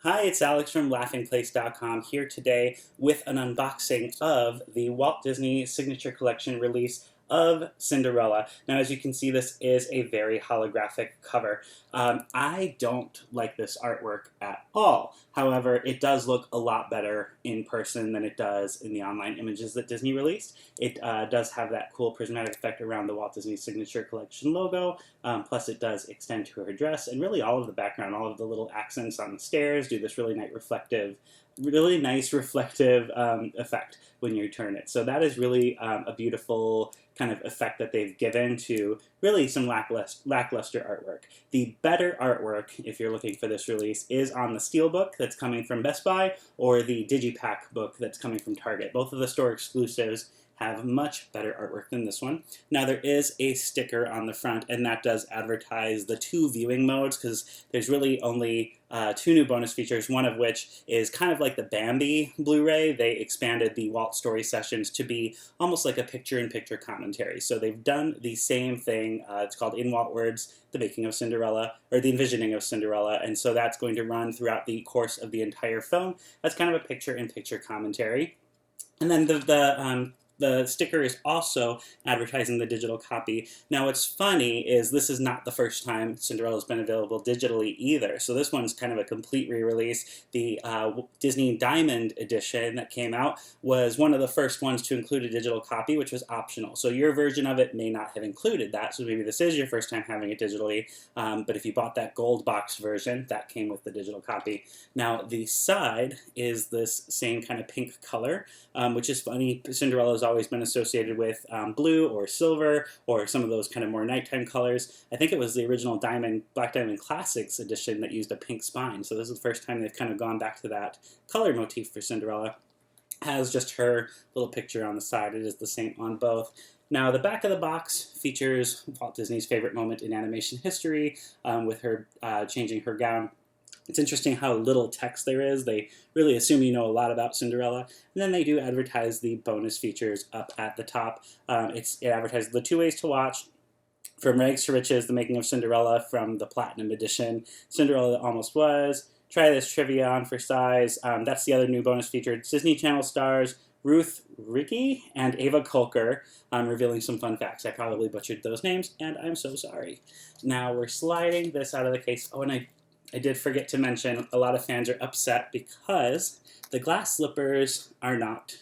Hi, it's Alex from laughingplace.com here today with an unboxing of the Walt Disney Signature Collection release of Cinderella. Now, as you can see, this is a very holographic cover. I don't like this artwork at all. However, it does look a lot better in person than it does in the online images that Disney released. It does have that cool prismatic effect around the Walt Disney Signature Collection logo. Plus, it does extend to her dress, and really all of the background, all of the little accents on the stairs do this really nice reflective effect when you turn it. So that is really a beautiful kind of effect that they've given to really some lackluster artwork. The better artwork, if you're looking for this release, is on the Steelbook that's coming from Best Buy or the Digipack book that's coming from Target. Both of the store exclusives have much better artwork than this one. Now there is a sticker on the front, and that does advertise the two viewing modes, because there's really only two new bonus features, one of which is kind of like the Bambi Blu-ray. They expanded the Walt Story Sessions to be almost like a picture-in-picture commentary. So they've done the same thing. It's called In Walt Words, The Making of Cinderella, or The Envisioning of Cinderella, and so that's going to run throughout the course of the entire film. That's kind of a picture-in-picture commentary. And then the sticker is also advertising the digital copy. Now what's funny is this is not the first time Cinderella's been available digitally either. So this one's kind of a complete re-release. The Disney Diamond edition that came out was one of the first ones to include a digital copy, which was optional. So your version of it may not have included that, so maybe this is your first time having it digitally, but if you bought that gold box version, that came with the digital copy. Now the side is this same kind of pink color, which is funny. Cinderella's always been associated with blue or silver or some of those kind of more nighttime colors. I think it was the original Black Diamond Classics edition that used a pink spine, so this is the first time they've kind of gone back to that color motif for Cinderella. Has just her little picture on the side. It is the same on both. Now, the back of the box features Walt Disney's favorite moment in animation history, with her changing her gown. It's interesting how little text there is. They really assume you know a lot about Cinderella. And then they do advertise the bonus features up at the top. It advertises the 2 ways to watch: From Rags to Riches, The Making of Cinderella from the Platinum Edition, Cinderella That Almost Was, Try This Trivia on for Size. That's the other new bonus feature. Disney Channel stars Ruth, Righi, and Ava Kolker, revealing some fun facts. I probably butchered those names, and I'm so sorry. Now we're sliding this out of the case. Oh, and I did forget to mention, a lot of fans are upset because the glass slippers are not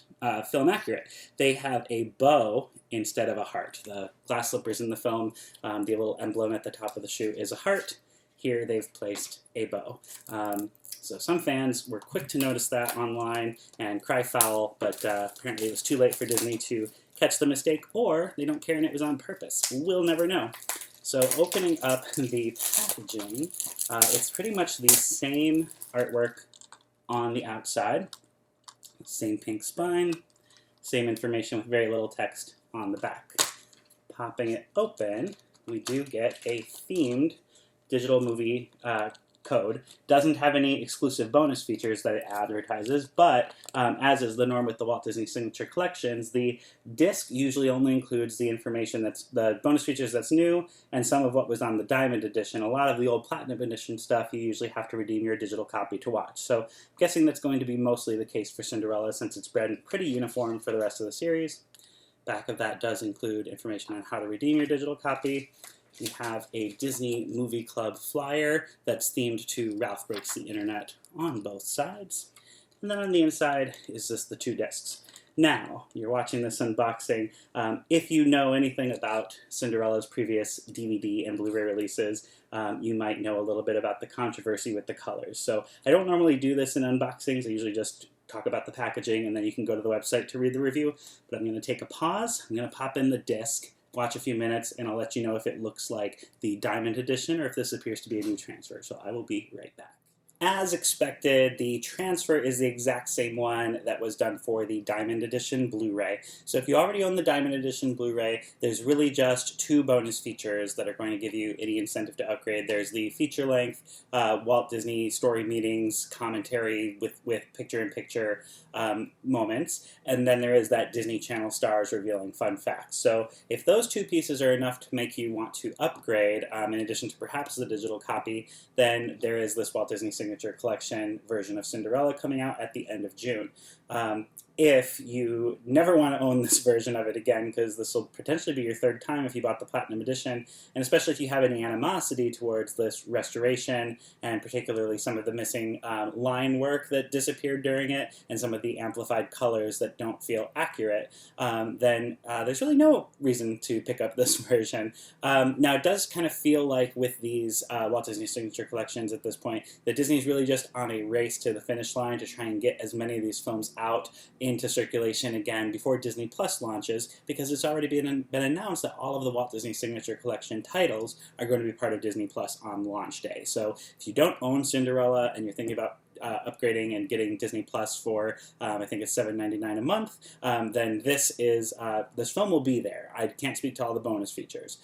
film accurate. They have a bow instead of a heart. The glass slippers in the film, the little emblem at the top of the shoe is a heart. Here they've placed a bow. So some fans were quick to notice that online and cry foul, but apparently it was too late for Disney to catch the mistake, or they don't care and it was on purpose. We'll never know. So opening up the packaging, it's pretty much the same artwork on the outside. Same pink spine, same information with very little text on the back. Popping it open, we do get a themed digital movie code. Doesn't have any exclusive bonus features that it advertises, but as is the norm with the Walt Disney Signature Collections, the disc usually only includes the information that's the bonus features that's new and some of what was on the Diamond Edition. A lot of the old Platinum Edition stuff you usually have to redeem your digital copy to watch. So I'm guessing that's going to be mostly the case for Cinderella, since it's been pretty uniform for the rest of the series. Back of that does include information on how to redeem your digital copy. We have a Disney Movie Club flyer that's themed to Ralph Breaks the Internet on both sides. And then on the inside is just the two discs. Now, you're watching this unboxing. If you know anything about Cinderella's previous DVD and Blu-ray releases, you might know a little bit about the controversy with the colors. So I don't normally do this in unboxings. I usually just talk about the packaging, and then you can go to the website to read the review. But I'm going to take a pause. I'm going to pop in the disc, watch a few minutes, and I'll let you know if it looks like the Diamond Edition or if this appears to be a new transfer. So I will be right back. As expected, the transfer is the exact same one that was done for the Diamond Edition Blu-ray. So if you already own the Diamond Edition Blu-ray, there's really just two bonus features that are going to give you any incentive to upgrade. There's the feature-length Walt Disney Story Meetings commentary with picture-in-picture moments, and then there is that Disney Channel stars revealing fun facts. So if those two pieces are enough to make you want to upgrade, in addition to perhaps the digital copy, then there is this Walt Disney Signature Signature Collection version of Cinderella coming out at the end of June. If you never want to own this version of it again, because this will potentially be your third time if you bought the Platinum Edition, and especially if you have any animosity towards this restoration, and particularly some of the missing line work that disappeared during it, and some of the amplified colors that don't feel accurate, then there's really no reason to pick up this version. Now, it does kind of feel like with these Walt Disney Signature Collections at this point, that Disney's really just on a race to the finish line to try and get as many of these films out into circulation again before Disney Plus launches, because it's already been announced that all of the Walt Disney Signature Collection titles are going to be part of Disney Plus on launch day. So if you don't own Cinderella and you're thinking about upgrading and getting Disney Plus for I think it's $7.99 a month, then this film will be there. I can't speak to all the bonus features.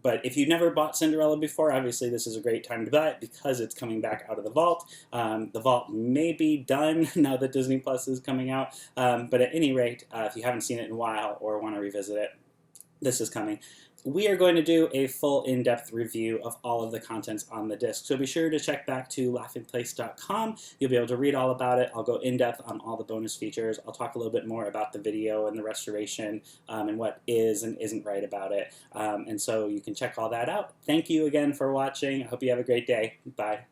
But if you've never bought Cinderella before, obviously this is a great time to buy it because it's coming back out of the vault. The vault may be done now that Disney Plus is coming out, but at any rate, if you haven't seen it in a while or want to revisit it, this is coming. We are going to do a full in-depth review of all of the contents on the disc, so be sure to check back to laughingplace.com. You'll be able to read all about it. I'll go in-depth on all the bonus features. I'll talk a little bit more about the video and the restoration and what is and isn't right about it. And so you can check all that out. Thank you again for watching. I hope you have a great day. Bye.